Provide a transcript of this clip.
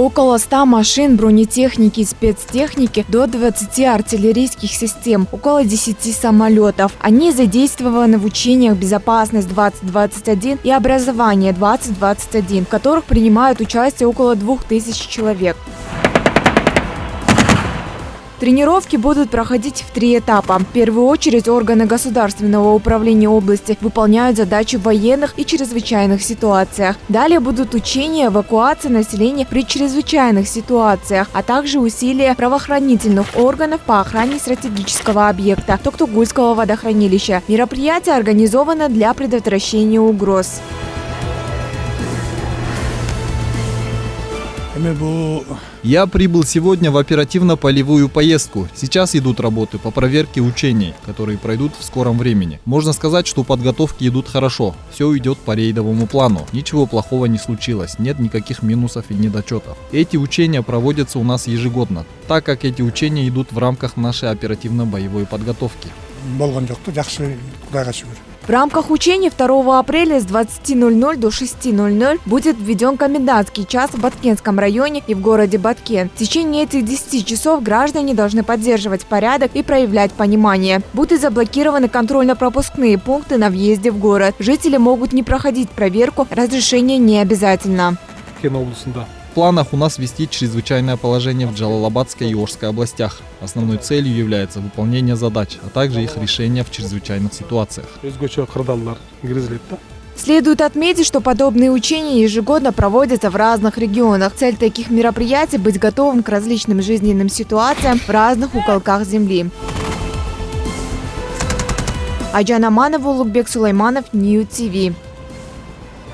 Около 100 машин, бронетехники и спецтехники, до 20 артиллерийских систем, около 10 самолетов. Они задействованы в учениях «Безопасность-2021» и «Образование-2021», в которых принимают участие около 2000 человек. Тренировки будут проходить в 3 этапа. В первую очередь органы государственного управления области выполняют задачи в военных и чрезвычайных ситуациях. Далее будут учения эвакуации населения при чрезвычайных ситуациях, а также усилия правоохранительных органов по охране стратегического объекта Токтугульского водохранилища. Мероприятие организовано для предотвращения угроз. Я прибыл сегодня в оперативно-полевую поездку. Сейчас идут работы по проверке учений, которые пройдут в скором времени. Можно сказать, что подготовки идут хорошо. Все идет по рейдовому плану. Ничего плохого не случилось. Нет никаких минусов и недочетов. Эти учения проводятся у нас ежегодно, так как эти учения идут в рамках нашей оперативно-боевой подготовки. В рамках учений 2 апреля с 20:00 до 6:00 будет введен комендантский час в Баткенском районе и в городе Баткен. В течение этих 10 часов граждане должны поддерживать порядок и проявлять понимание. Будут заблокированы контрольно-пропускные пункты на въезде в город. Жители могут не проходить проверку, разрешение не обязательно. В планах у нас ввести чрезвычайное положение в Джалалабадской и Ошской областях. Основной целью является выполнение задач, а также их решение в чрезвычайных ситуациях. Следует отметить, что подобные учения ежегодно проводятся в разных регионах. Цель таких мероприятий – быть готовым к различным жизненным ситуациям в разных уголках земли. Айджан Аманова, Улугбек Сулайманов, Нью ТВ.